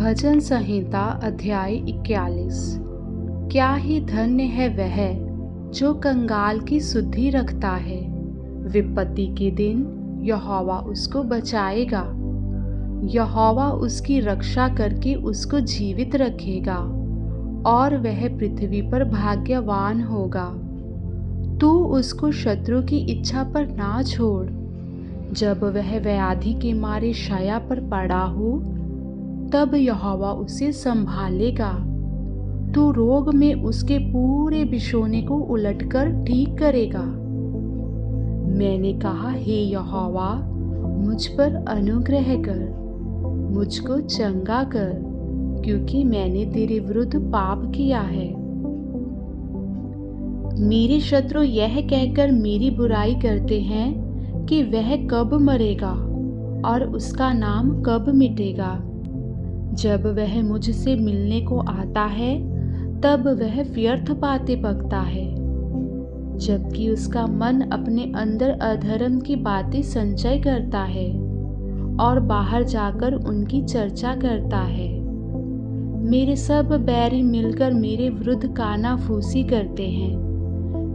भजन संहिता अध्याय 41। क्या ही धन्य है वह जो कंगाल की सुधि रखता है। विपत्ति के दिन यहोवा उसको बचाएगा। यहोवा उसकी रक्षा करके उसको जीवित रखेगा और वह पृथ्वी पर भाग्यवान होगा। तू उसको शत्रु की इच्छा पर ना छोड़। जब वह व्याधि के मारे शैया पर पड़ा हो तब यहोवा उसे संभालेगा। तू रोग में उसके पूरे बिछोने को उलटकर ठीक करेगा। मैंने कहा, हे यहोवा, मुझ पर अनुग्रह कर, मुझको चंगा कर, क्योंकि मैंने तेरे विरुद्ध पाप किया है। मेरे शत्रु यह कहकर मेरी बुराई करते हैं कि वह कब मरेगा और उसका नाम कब मिटेगा। जब वह मुझसे मिलने को आता है तब वह व्यर्थ बातें बकता है, जबकि उसका मन अपने अंदर अधर्म की बातें संचय करता है और बाहर जाकर उनकी चर्चा करता है। मेरे सब बैरी मिलकर मेरे विरुद्ध कानाफूसी करते हैं।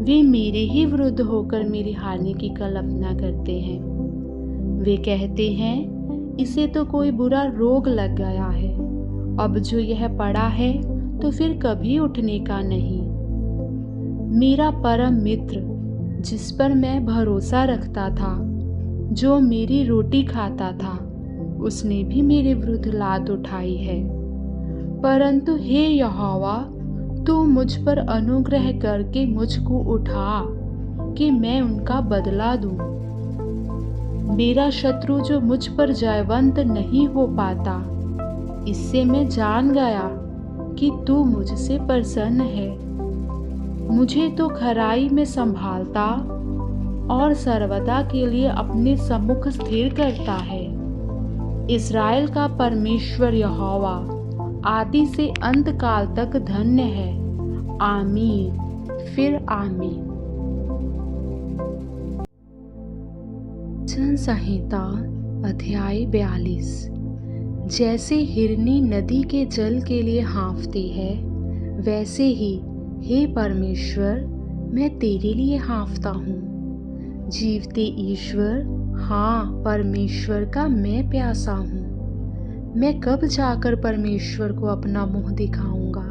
वे मेरे ही विरुद्ध होकर मेरी हानि की कल्पना करते हैं। वे कहते हैं, इसे तो कोई बुरा रोग लग गया है। अब जो यह पड़ा है तो फिर कभी उठने का नहीं। मेरा परम मित्र, जिस पर मैं भरोसा रखता था, जो मेरी रोटी खाता था, उसने भी मेरे विरुद्ध लात उठाई है। परंतु हे यहोवा, तू मुझ पर अनुग्रह करके मुझको उठा कि मैं उनका बदला दूं। मेरा शत्रु जो मुझ पर जयवंत नहीं हो पाता, इससे मैं जान गया कि तू मुझसे प्रसन्न है। मुझे तो खराई में संभालता और सर्वदा के लिए अपने सम्मुख स्थिर करता है। इस्राएल का परमेश्वर यहोवा आदि से अंत काल तक धन्य है। आमीन फिर आमीन। भजन संहिता अध्याय 42। जैसे हिरनी नदी के जल के लिए हाँफती है, वैसे ही हे परमेश्वर मैं तेरे लिए हाँफता हूँ। जीवते ईश्वर, हाँ परमेश्वर का मैं प्यासा हूँ। मैं कब जाकर परमेश्वर को अपना मुँह दिखाऊंगा।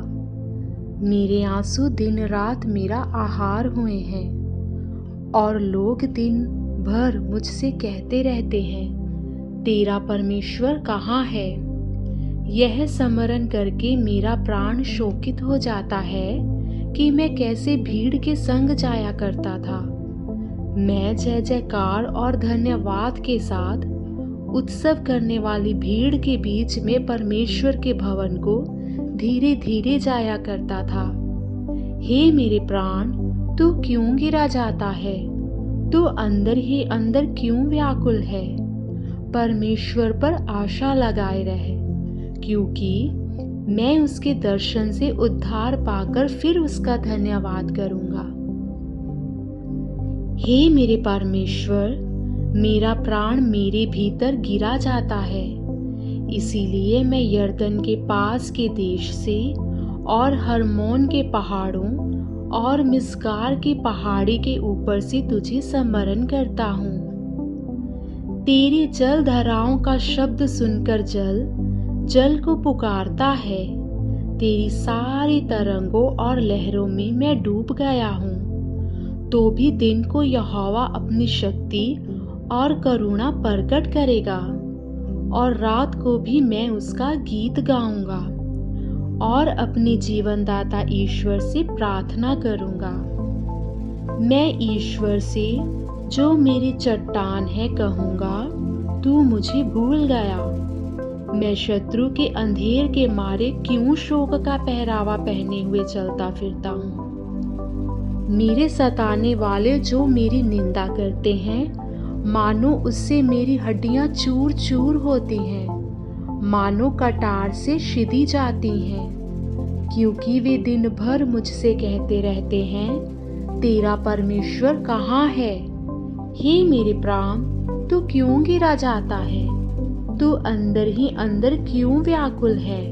मेरे आंसू दिन रात मेरा आहार हुए हैं और लोग दिन भर मुझसे कहते रहते हैं, तेरा परमेश्वर कहाँ है। यह स्मरण करके मेरा प्राण शोकित हो जाता है कि मैं कैसे भीड़ के संग जाया करता था। मैं जय जयकार और धन्यवाद के साथ उत्सव करने वाली भीड़ के बीच में परमेश्वर के भवन को धीरे धीरे जाया करता था। हे मेरे प्राण, तू क्यों गिरा जाता है? तू अंदर ही अंदर क्यों व्याकुल है? परमेश्वर पर आशा लगाए रहे, क्योंकि मैं उसके दर्शन से उद्धार पाकर फिर उसका धन्यवाद करूंगा। हे मेरे परमेश्वर, मेरा प्राण मेरे भीतर गिरा जाता है। इसीलिए मैं यरदन के पास के देश से और हरमोन के पहाड़ों और मिस्गार की पहाड़ी के ऊपर से तुझे स्मरण करता हूँ। तेरी जल धाराओं का शब्द सुनकर जल को पुकारता है। तेरी सारी तरंगों और लहरों में मैं डूब गया हूँ। तो भी दिन को यहोवा अपनी शक्ति और करुणा प्रकट करेगा और रात को भी मैं उसका गीत गाऊंगा और अपने जीवनदाता ईश्वर से प्रार्थना करूंगा। मैं ईश्वर से, जो मेरी चट्टान है, कहूंगा, तू मुझे भूल गया। मैं शत्रु के अंधेर के मारे क्यों शोक का पहरावा पहने हुए चलता फिरता हूँ। मेरे सताने वाले जो मेरी निंदा करते हैं, मानो उससे मेरी हड्डियां चूर चूर होती हैं, मानो कटार से शिदी जाती हैं, क्योंकि वे दिन भर मुझसे कहते रहते हैं, तेरा परमेश्वर कहाँ है। हे मेरे प्राण, तू क्यों गिरा जाता है? तू अंदर ही अंदर क्यों व्याकुल है?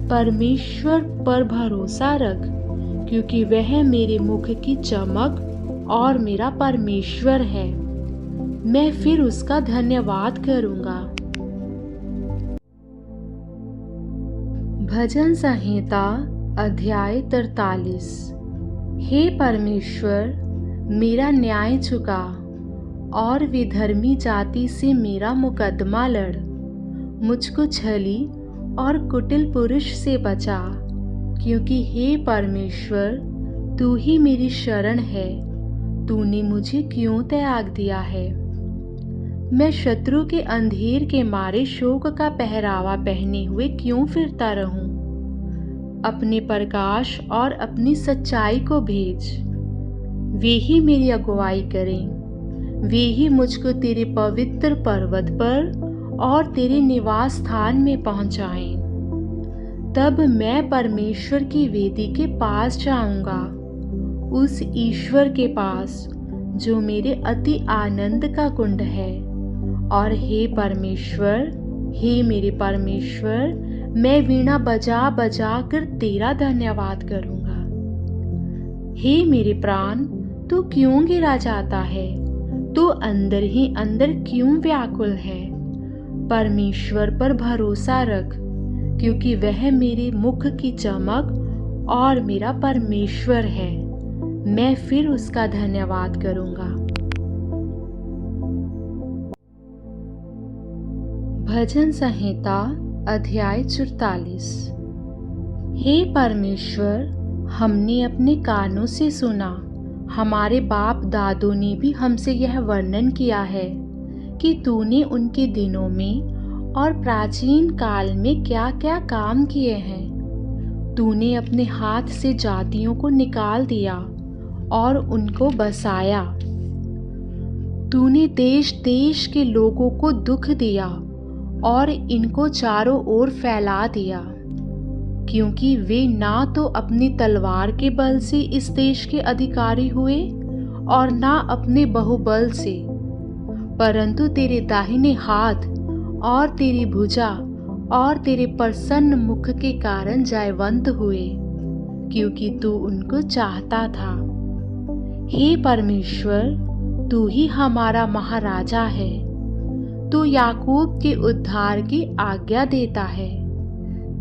परमेश्वर पर भरोसा रख, क्योंकि वह मेरे मुख की चमक और मेरा परमेश्वर है। मैं फिर उसका धन्यवाद करूंगा। भजन संहिता अध्याय 43। हे परमेश्वर, मेरा न्याय चुका और विधर्मी जाति से मेरा मुकदमा लड़। मुझको छली और कुटिल पुरुष से बचा, क्योंकि हे परमेश्वर, तू ही मेरी शरण है। तूने मुझे क्यों त्याग दिया है? मैं शत्रु के अंधेर के मारे शोक का पहरावा पहने हुए क्यों फिरता रहूं? अपने प्रकाश और अपनी सच्चाई को भेज। वे ही मेरी अगुवाई करें। वे ही मुझको तेरे पवित्र पर्वत पर और तेरे निवास स्थान में पहुंचाएं। तब मैं परमेश्वर की वेदी के पास जाऊंगा, उस ईश्वर के पास जो मेरे अति आनंद का कुंड है। और हे परमेश्वर, हे मेरे परमेश्वर, मैं वीणा बजा बजा कर तेरा धन्यवाद करूंगा। हे मेरे प्राण, तू क्यों गिरा जाता है? तू अंदर ही अंदर क्यों व्याकुल है? परमेश्वर पर भरोसा रख, क्योंकि वह मेरे मुख की चमक और मेरा परमेश्वर है। मैं फिर उसका धन्यवाद करूंगा। भजन संहिता अध्याय 44। हे परमेश्वर, हमने अपने कानों से सुना, हमारे बाप दादों ने भी हमसे यह वर्णन किया है कि तूने उनके दिनों में और प्राचीन काल में क्या क्या काम किए हैं। तूने अपने हाथ से जातियों को निकाल दिया और उनको बसाया। तूने देश देश के लोगों को दुख दिया और इनको चारों ओर फैला दिया, क्योंकि वे ना तो अपनी तलवार के बल से इस देश के अधिकारी हुए और ना अपने बहुबल से, परंतु तेरे दाहिने हाथ और तेरी भुजा और तेरे प्रसन्न मुख के कारण जयवंत हुए, क्योंकि तू उनको चाहता था। हे परमेश्वर, तू ही हमारा महाराजा है। तू याकूब के उद्धार की आज्ञा देता है।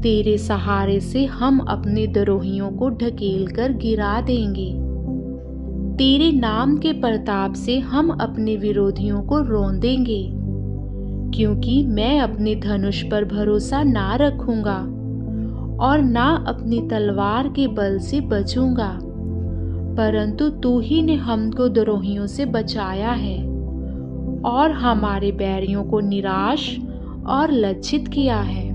तेरे सहारे से हम अपने द्रोहियों को ढकेल कर गिरा देंगे। तेरे नाम के प्रताप से हम अपने विरोधियों को रौंदेंगे, क्योंकि मैं अपने धनुष पर भरोसा ना रखूंगा और ना अपनी तलवार के बल से बचूंगा, परंतु तू ही ने हमको द्रोहियों से बचाया है और हमारे बैरियों को निराश और लज्जित किया है।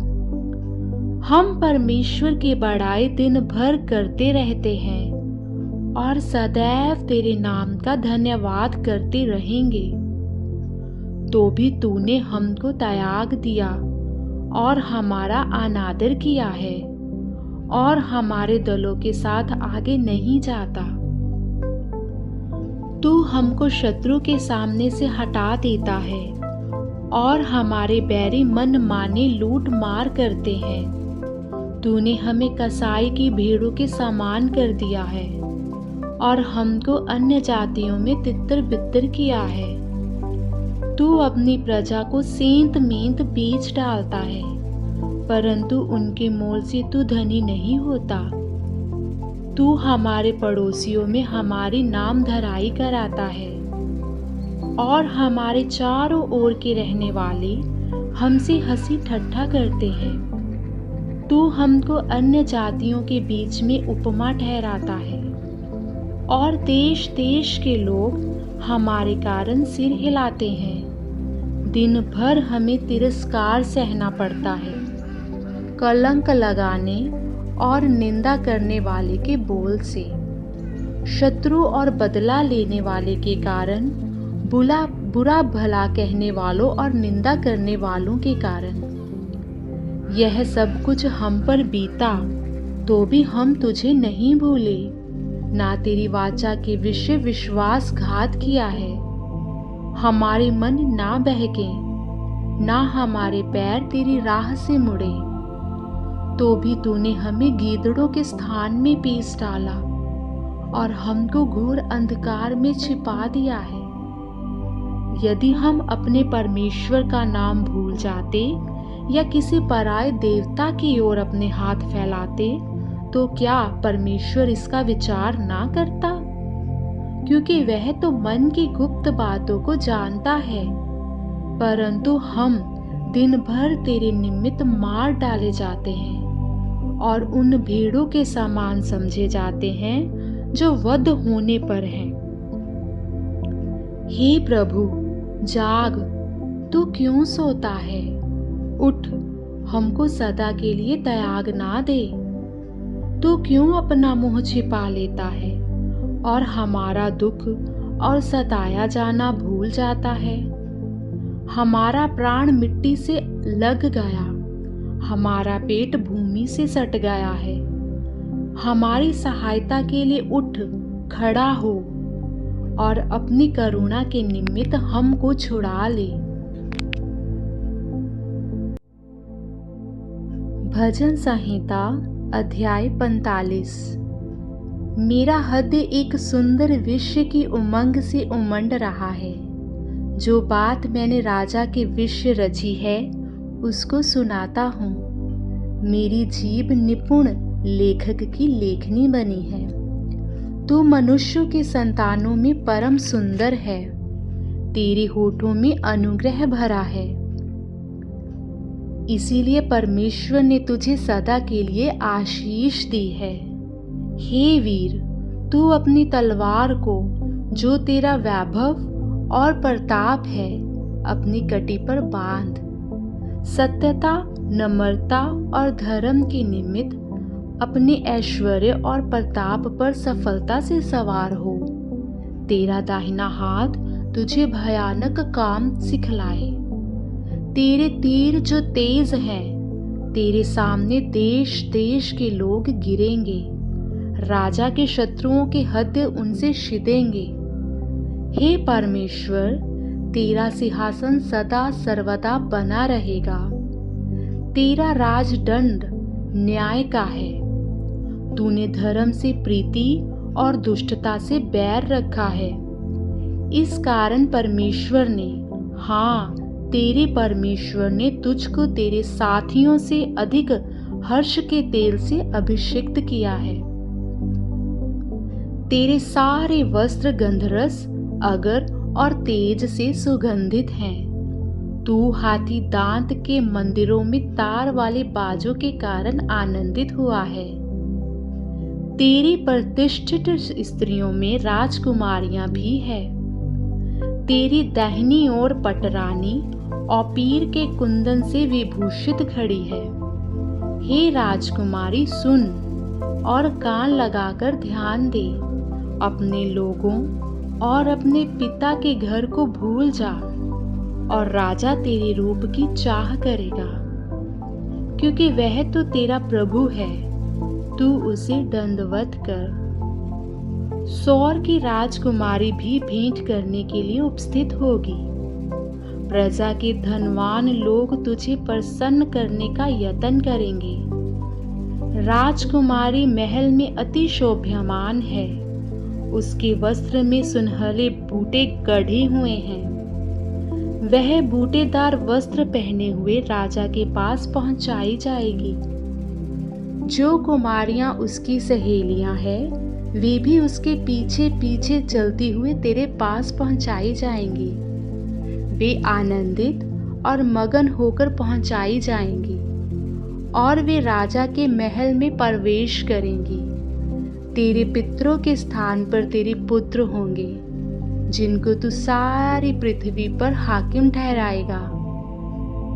हम परमेश्वर की बड़ाई दिन भर करते रहते हैं और सदैव तेरे नाम का धन्यवाद करते रहेंगे। तो भी तूने हमको त्याग दिया और हमारा अनादर किया है और हमारे दलों के साथ आगे नहीं जाता। तू हमको शत्रु के सामने से हटा देता है और हमारे बैरी मन माने लूट मार करते हैं। तूने हमें कसाई की भेड़ों के समान कर दिया है और हमको अन्य जातियों में तितर बितर किया है। तू अपनी प्रजा को सेंत मेंत बेच डालता है, परंतु उनके मोल से तू धनी नहीं होता। तू हमारे पड़ोसियों में हमारी नाम धराई कराता है और हमारे चारों ओर के रहने वाले हमसे हंसी ठट्ठा करते हैं। तू हमको अन्य जातियों के बीच में उपमा ठहराता है और देश देश के लोग हमारे कारण सिर हिलाते हैं। दिन भर हमें तिरस्कार सहना पड़ता है, कलंक लगाने और निंदा करने वाले के बोल से, शत्रु और बदला लेने वाले के कारण, बुरा भला कहने वालों और निंदा करने वालों के कारण। यह सब कुछ हम पर बीता, तो भी हम तुझे नहीं भूले, ना तेरी वाचा के विषय विश्वासघात किया है। हमारे मन ना बहके, ना हमारे पैर तेरी राह से मुड़े। तो भी तूने हमें गीदड़ों के स्थान में पीस डाला और हमको घोर अंधकार में छिपा दिया है। यदि हम अपने परमेश्वर का नाम भूल जाते या किसी पराये देवता की ओर अपने हाथ फैलाते, तो क्या परमेश्वर इसका विचार ना करता? क्योंकि वह तो मन की गुप्त बातों को जानता है। परंतु हम दिन भर तेरे निमित्त मार डाले जाते हैं और उन भेड़ों के समान समझे जाते हैं जो वध होने पर हैं। हे प्रभु, जाग, तू क्यों सोता है? उठ, हमको सदा के लिए त्याग ना दे। तू क्यों अपना मुंह छिपा लेता है और हमारा दुख और सताया जाना भूल जाता है? हमारा प्राण मिट्टी से लग गया, हमारा पेट भूमि से सट गया है। हमारी सहायता के लिए उठ खड़ा हो और अपनी करुणा के निमित्त हमको छुड़ा ले। भजन संहिता अध्याय 45। मेरा हृदय एक सुंदर विषय की उमंग से उमंड रहा है। जो बात मैंने राजा के विषय रची है उसको सुनाता हूँ। मेरी जीभ निपुण लेखक की लेखनी बनी है। तू मनुष्यों के संतानों में परम सुंदर है। तेरे होठों में अनुग्रह भरा है। इसीलिए परमेश्वर ने तुझे सदा के लिए आशीष दी है। हे वीर, तू अपनी तलवार को, जो तेरा वैभव और प्रताप है, अपनी कटी पर बांध। सत्यता, नम्रता और धर्म के निमित्त अपने ऐश्वर्य और प्रताप पर सफलता से सवार हो। तेरा दाहिना हाथ तुझे भयानक काम सिखलाए। तेरे तीर जो तेज हैं, तेरे सामने देश देश के लोग गिरेंगे। राजा के शत्रुओं के हृदय उनसे शिदेंगे। हे परमेश्वर, तेरा सिंहासन सदा सर्वदा बना रहेगा। तेरा राजदंड न्याय का है। तूने धर्म से प्रीति और दुष्टता से बैर रखा है। इस कारण परमेश्वर ने, हाँ, तेरे परमेश्वर ने तुझको तेरे साथियों से अधिक हर्ष के तेल से अभिषिक्त किया है। तेरे सारे वस्त्र गंधरस, अगर और तेज से सुगंधित हैं। तू हाथी दांत के मंदिरों में तार वाले बाजों के कारण आनंदित हुआ है। तेरी प्रतिष्ठित स्त्रियों में राजकुमारियां भी है। तेरी दाहिनी ओर पटरानी ओपीर के कुंदन से विभूषित खड़ी है। हे राजकुमारी, सुन और कान लगाकर ध्यान दे। अपने लोगों और अपने पिता के घर को भूल जा और राजा तेरे रूप की चाह करेगा, क्योंकि वह तो तेरा प्रभु है। तू उसे दंडवत कर। सौर की राजकुमारी भी भेंट करने के लिए उपस्थित होगी। प्रजा के धनवान लोग तुझे प्रसन्न करने का यत्न करेंगे। राजकुमारी महल में अति शोभ्यमान है। उसके वस्त्र में सुनहले बूटे गढ़े हुए हैं। वह बूटेदार वस्त्र पहने हुए राजा के पास पहुंचाई जाएगी। जो कुमारियां उसकी सहेलियां हैं, वे भी उसके पीछे पीछे चलती हुए तेरे पास पहुंचाई जाएंगी। वे आनंदित और मगन होकर पहुंचाई जाएंगी और वे राजा के महल में प्रवेश करेंगी। तेरे पितरों के स्थान पर तेरे पुत्र होंगे, जिनको तू सारी पृथ्वी पर हाकिम ठहराएगा।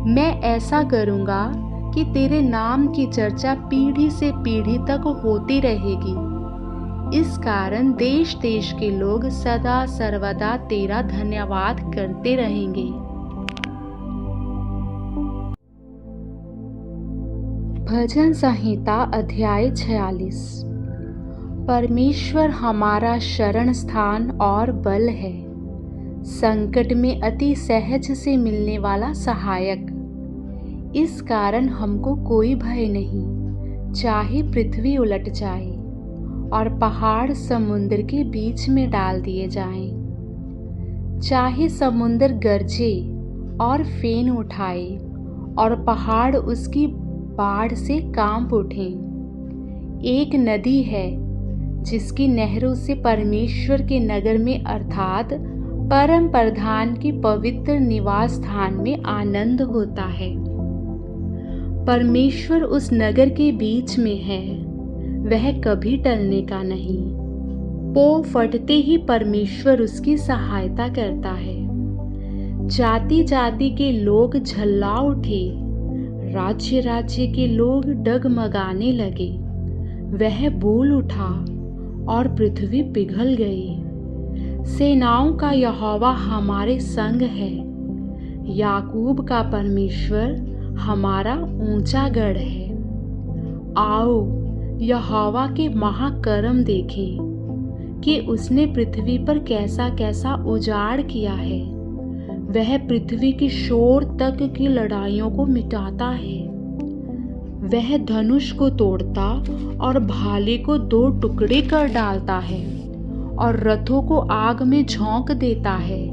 मैं ऐसा करूंगा कि तेरे नाम की चर्चा पीढ़ी से पीढ़ी तक होती रहेगी। इस कारण देश देश के लोग सदा सर्वदा तेरा धन्यवाद करते रहेंगे। भजन संहिता अध्याय 46। परमेश्वर हमारा शरण स्थान और बल है। संकट में अति सहज से मिलने वाला सहायक। इस कारण हमको कोई भय नहीं, चाहे पृथ्वी उलट जाए और पहाड़ समुद्र के बीच में डाल दिए जाएं, चाहे समुद्र गरजे और फेन उठाए और पहाड़ उसकी बाढ़ से कांप उठें। एक नदी है जिसकी नहरों से परमेश्वर के नगर में अर्थात परम प्रधान के पवित्र निवास स्थान में आनंद होता है। परमेश्वर उस नगर के बीच में है, वह कभी टलने का नहीं। पौ फटते ही परमेश्वर उसकी सहायता करता है। जाति जाति के लोग झल्ला उठे, राज्य राज्य के लोग डगमगाने लगे। वह बोल उठा और पृथ्वी पिघल गई। सेनाओं का यहोवा हमारे संग है, याकूब का परमेश्वर हमारा ऊंचा गढ़ है। आओ यहोवा के महाकर्म देखें कि उसने पृथ्वी पर कैसा कैसा उजाड़ किया है। वह पृथ्वी की शोर तक की लड़ाइयों को मिटाता है। वह धनुष को तोड़ता और भाले को 2 टुकड़े कर डालता है और रथों को आग में झोंक देता है।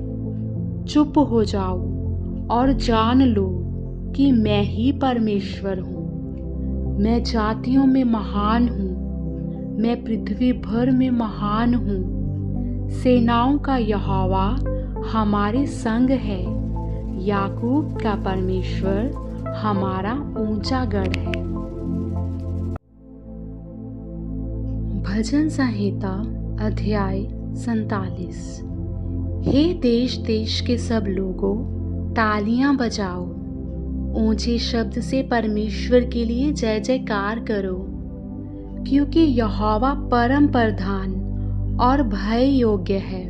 चुप हो जाओ और जान लो कि मैं ही परमेश्वर हूँ। मैं जातियों में महान हूँ, मैं पृथ्वी भर में महान हूँ। सेनाओं का यहोवा हमारे संग है, याकूब का परमेश्वर हमारा ऊंचा गढ़ है। भजन संहिता अध्याय 47। हे देश देश के सब लोगों, तालियां बजाओ, ऊंचे शब्द से परमेश्वर के लिए जय जयकार करो, क्योंकि यहोवा परम प्रधान और भय योग्य है।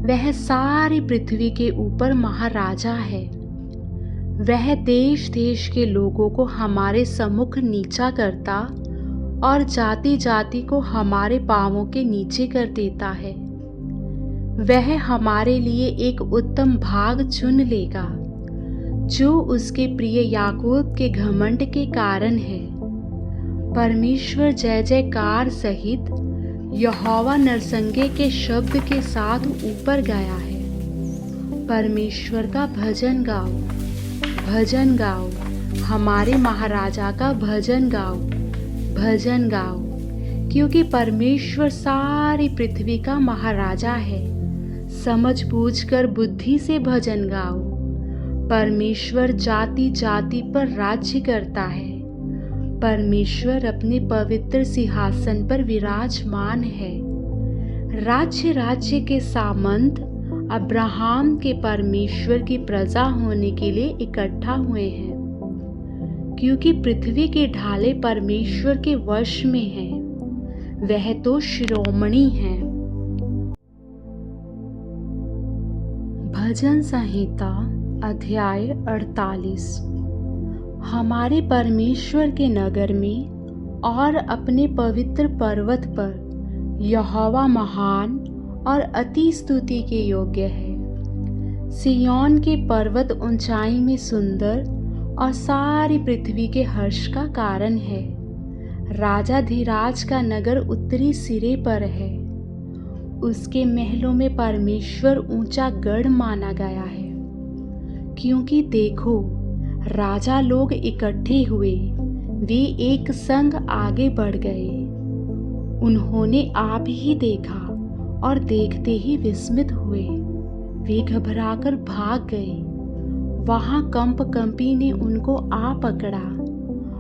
वह सारी पृथ्वी के ऊपर महाराजा है। वह देश देश के लोगों को हमारे सम्मुख नीचा करता और जाति जाति को हमारे पांवों के नीचे कर देता है। वह हमारे लिए एक उत्तम भाग चुन लेगा, जो उसके प्रिय याकूब के घमंड के कारण है। परमेश्वर जय जयकार सहित यहोवा नरसंगे के शब्द के साथ ऊपर गया है। परमेश्वर का भजन गाओ, भजन गाओ, हमारे महाराजा का भजन गाओ, भजन गाओ, क्योंकि परमेश्वर सारी पृथ्वी का महाराजा है। समझ बूझ कर बुद्धि से भजन गाओ। परमेश्वर जाति जाति पर राज्य करता है। परमेश्वर अपने पवित्र सिंहासन पर विराजमान है। राज्य राज्य के सामंत अब्राहम के परमेश्वर की प्रजा होने के लिए इकट्ठा हुए हैं, क्योंकि पृथ्वी के ढाले परमेश्वर के वश में हैं। वह तो शिरोमणि है। भजन संहिता अध्याय 48। हमारे परमेश्वर के नगर में और अपने पवित्र पर्वत पर यहोवा महान और अति स्तुति के योग्य है। सिय्योन के पर्वत ऊंचाई में सुंदर और सारी पृथ्वी के हर्ष का कारण है। राजाधिराज का नगर उत्तरी सिरे पर है। उसके महलों में परमेश्वर ऊंचा गढ़ माना गया है। क्योंकि देखो, राजा लोग इकट्ठे हुए, वे एक संग आगे बढ़ गए। उन्होंने आप ही देखा और देखते ही विस्मित हुए। वे घबराकर भाग गए। वहां कंपी ने उनको आ पकड़ा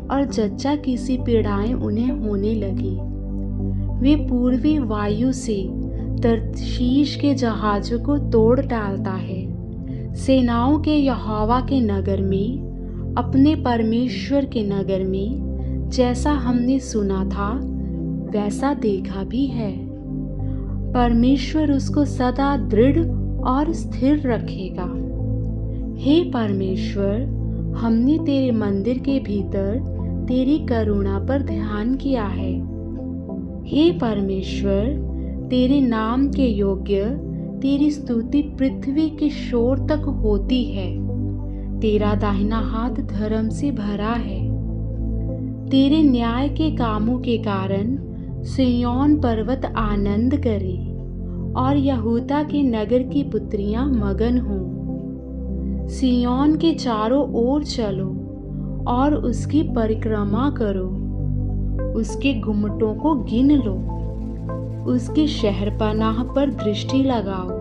और जच्चा किसी पीड़ाएं उन्हें होने लगी। वे पूर्वी वायु से तर्शीश के जहाजों को तोड़ डालता है। सेनाओं के यहोवा के नगर में, अपने परमेश्वर के नगर में, जैसा हमने सुना था वैसा देखा भी है। परमेश्वर उसको सदा दृढ़ और स्थिर रखेगा। हे परमेश्वर, हमने तेरे मंदिर के भीतर तेरी करुणा पर ध्यान किया है। हे परमेश्वर, तेरे नाम के योग्य तेरी स्तुति पृथ्वी के शोर तक होती है। तेरा दाहिना हाथ धर्म से भरा है। तेरे न्याय के कामों के कारण सिय्योन पर्वत आनंद करे और यहूदा के नगर की पुत्रियां मगन हों। सिय्योन के चारों ओर चलो और उसकी परिक्रमा करो। उसके गुम्मटों को गिन लो, उसकी शहरपनाह पर दृष्टि लगाओ,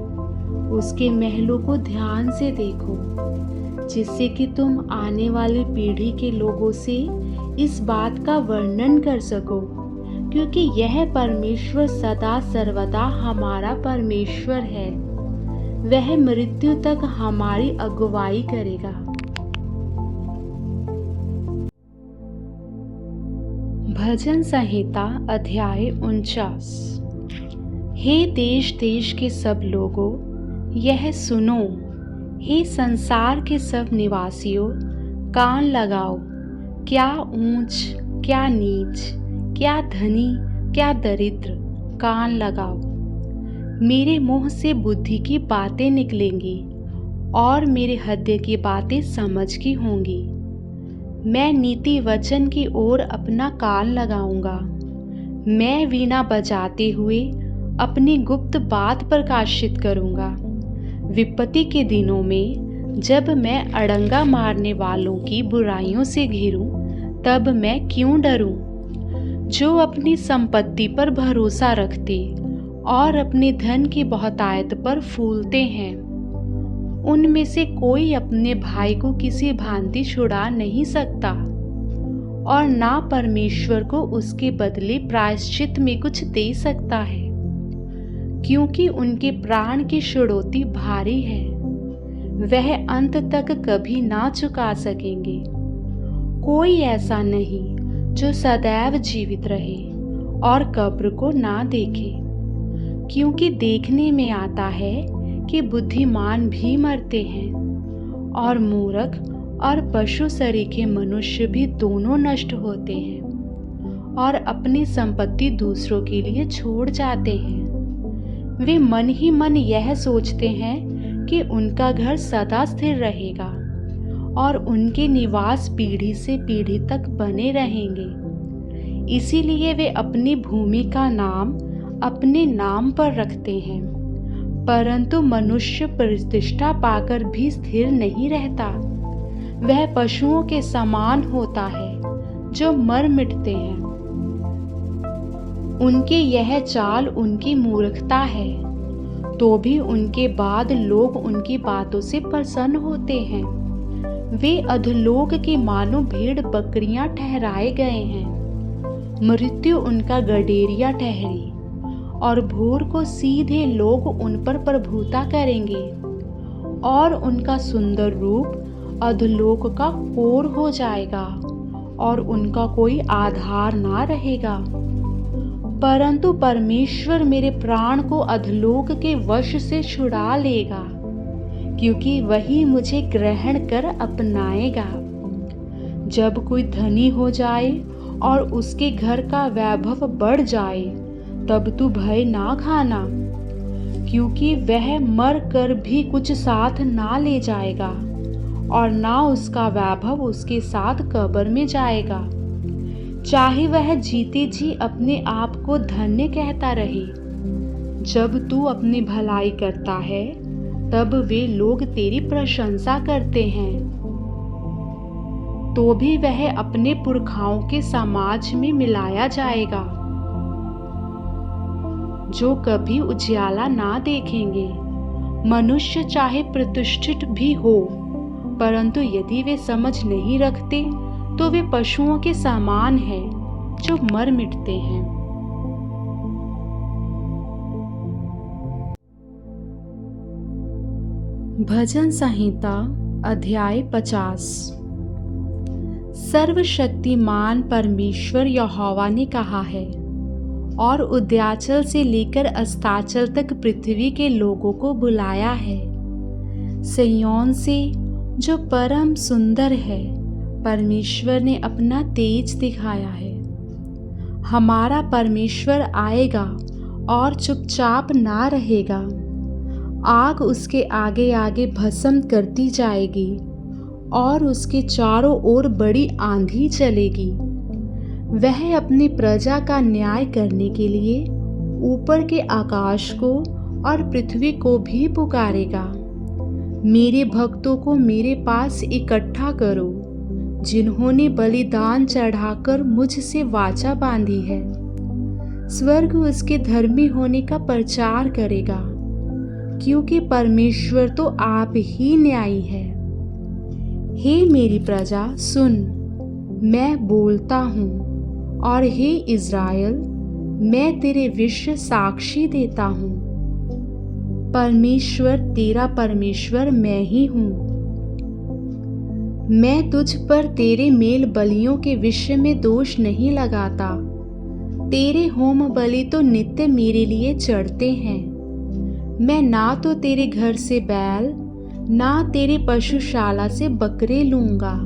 उसके महलों को ध्यान से देखो, जिससे कि तुम आने वाली पीढ़ी के लोगों से इस बात का वर्णन कर सको, क्योंकि यह परमेश्वर सदा सर्वदा हमारा परमेश्वर है। वह मृत्यु तक हमारी अगुवाई करेगा। भजन संहिता अध्याय 49। हे देश देश के सब लोगों, यह सुनो। हे संसार के सब निवासियों, कान लगाओ। क्या ऊंच, क्या नीच, क्या धनी, क्या दरिद्र, कान लगाओ। मेरे मुंह से बुद्धि की बातें निकलेंगी और मेरे हृदय की बातें समझ की होंगी। मैं नीति वचन की ओर अपना कान लगाऊंगा। मैं वीणा बजाते हुए अपनी गुप्त बात प्रकाशित करूंगा। विपत्ति के दिनों में जब मैं अड़ंगा मारने वालों की बुराइयों से घिरूं, तब मैं क्यों डरूं? जो अपनी संपत्ति पर भरोसा रखते और अपने धन की बहुतायत पर फूलते हैं, उनमें से कोई अपने भाई को किसी भांति छुड़ा नहीं सकता और ना परमेश्वर को उसके बदले प्रायश्चित में कुछ दे सकता है, क्योंकि उनके प्राण की छुड़ौती भारी है। वह अंत तक कभी ना चुका सकेंगे। कोई ऐसा नहीं जो सदैव जीवित रहे और कब्र को ना देखे, क्योंकि देखने में आता है कि बुद्धिमान भी मरते हैं और मूर्ख और पशु सरीखे मनुष्य भी दोनों नष्ट होते हैं और अपनी संपत्ति दूसरों के लिए छोड़ जाते हैं। वे मन ही मन यह सोचते हैं कि उनका घर सदा स्थिर रहेगा और उनके निवास पीढ़ी से पीढ़ी तक बने रहेंगे। इसीलिए वे अपनी भूमि का नाम अपने नाम पर रखते हैं, परंतु मनुष्य प्रतिष्ठा पाकर भी स्थिर नहीं रहता। वह पशुओं के समान होता है जो मर मिटते हैं। उनकी यह चाल उनकी मूर्खता है, तो भी उनके बाद लोग उनकी बातों से प्रसन्न होते हैं। वे अधोलोक की मानो भेड़ बकरियां ठहराए गए हैं। मृत्यु उनका गडेरिया ठहरी और भोर को सीधे लोग उन पर प्रभुता करेंगे और उनका सुंदर रूप अधोलोक का कोर हो जाएगा और उनका कोई आधार ना रहेगा। परंतु परमेश्वर मेरे प्राण को अधोलोक के वश से छुड़ा लेगा, क्योंकि वही मुझे ग्रहण कर अपनाएगा। जब कोई धनी हो जाए और उसके घर का वैभव बढ़ जाए, तब तू भय ना खाना, क्योंकि वह मर कर भी कुछ साथ ना ले जाएगा और ना उसका वैभव उसके साथ कब्र में जाएगा। चाहे वह जीते जी अपने आप को धन्य कहता रहे। जब तू अपनी भलाई करता है, तब वे लोग तेरी प्रशंसा करते हैं, तो भी वह अपने पुरखाओं के समाज में मिलाया जाएगा, जो कभी उजियाला ना देखेंगे। मनुष्य चाहे प्रतिष्ठित भी हो, परंतु यदि वे समझ नहीं रखते, तो वे पशुओं के समान हैं जो मर मिटते हैं। भजन संहिता अध्याय 50। सर्वशक्तिमान परमेश्वर यहोवा ने कहा है, और उद्याचल से लेकर अस्ताचल तक पृथ्वी के लोगों को बुलाया है। सिय्योन से जो परम सुंदर है, परमेश्वर ने अपना तेज दिखाया है। हमारा परमेश्वर आएगा और चुपचाप ना रहेगा। आग उसके आगे आगे भस्म करती जाएगी और उसके चारों ओर बड़ी आंधी चलेगी। वह अपनी प्रजा का न्याय करने के लिए ऊपर के आकाश को और पृथ्वी को भी पुकारेगा। मेरे भक्तों को मेरे पास इकट्ठा करो, जिन्होंने बलिदान चढ़ाकर मुझसे वाचा बांधी है। स्वर्ग उसके धर्मी होने का प्रचार करेगा, क्योंकि परमेश्वर तो आप ही न्यायी है। हे मेरी प्रजा सुन, मैं बोलता हूँ, और हे इज़राइल, मैं तेरे विषय साक्षी देता हूँ। परमेश्वर तेरा परमेश्वर मैं ही हूँ। मैं तुझ पर तेरे मेल बलियों के विषय में दोष नहीं लगाता। तेरे होम बलि तो नित्य मेरे लिए चढ़ते हैं। मैं ना तो तेरे घर से बैल, ना तेरे पशुशाला से बकरे लूंगा,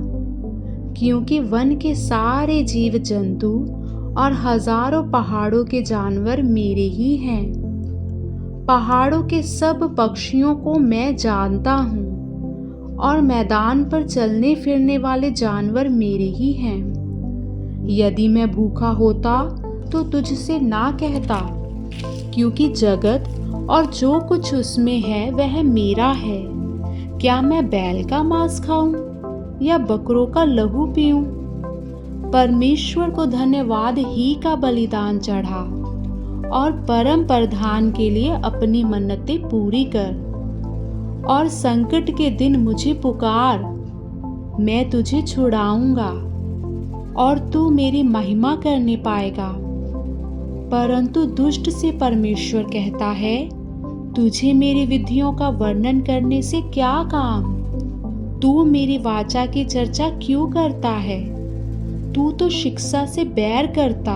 क्योंकि वन के सारे जीव जंतु और हजारों पहाड़ों के जानवर मेरे ही हैं। पहाड़ों के सब पक्षियों को मैं जानता हूँ, और मैदान पर चलने फिरने वाले जानवर मेरे ही हैं। यदि मैं भूखा होता तो तुझसे ना कहता, क्योंकि जगत और जो कुछ उसमें है वह मेरा है। क्या मैं बैल का मांस खाऊं या बकरों का लहू पीऊं? परमेश्वर को धन्यवाद ही का बलिदान चढ़ा, और परम प्रधान के लिए अपनी मन्नतें पूरी कर। और संकट के दिन मुझे पुकार, मैं तुझे छुड़ाऊंगा, और तू मेरी महिमा करने पाएगा। परंतु दुष्ट से परमेश्वर कहता है, तुझे मेरी विधियों का वर्णन करने से क्या काम? तू मेरी वाचा की चर्चा क्यों करता है? तू तो शिक्षा से बैर करता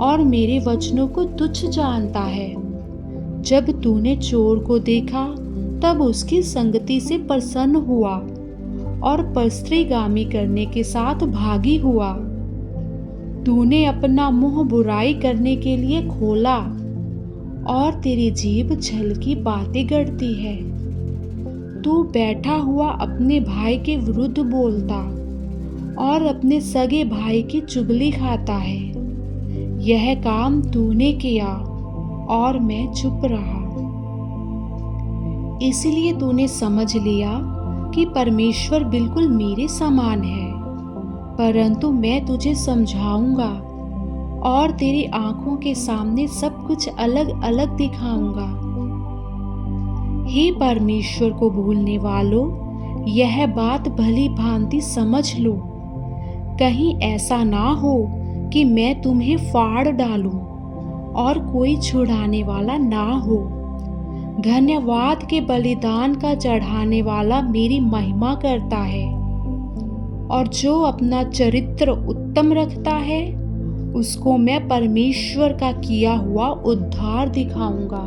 और मेरे वचनों को तुच्छ जानता है। जब तूने चोर को देखा तब उसकी संगति से प्रसन्न हुआ, और परस्त्रीगामी करने के साथ भागी हुआ। तूने अपना मुंह बुराई करने के लिए खोला, और तेरी जीभ छल की बातें गढ़ती है। तू बैठा हुआ अपने भाई के विरुद्ध बोलता और अपने सगे भाई की चुगली खाता है। यह काम तूने किया और मैं चुप रहा। इसलिए तूने समझ लिया कि परमेश्वर बिल्कुल मेरे समान है। परंतु मैं तुझे समझाऊंगा और तेरी आंखों के सामने सब कुछ अलग अलग दिखाऊंगा। हे परमेश्वर को भूलने वालों, यह बात भली भांति समझ लो। कहीं ऐसा ना हो कि मैं तुम्हें फाड़ डालूं और कोई छुड़ाने वाला ना हो। धन्यवाद के बलिदान का चढ़ाने वाला मेरी महिमा करता है, और जो अपना चरित्र उत्तम रखता है उसको मैं परमेश्वर का किया हुआ उद्धार दिखाऊंगा।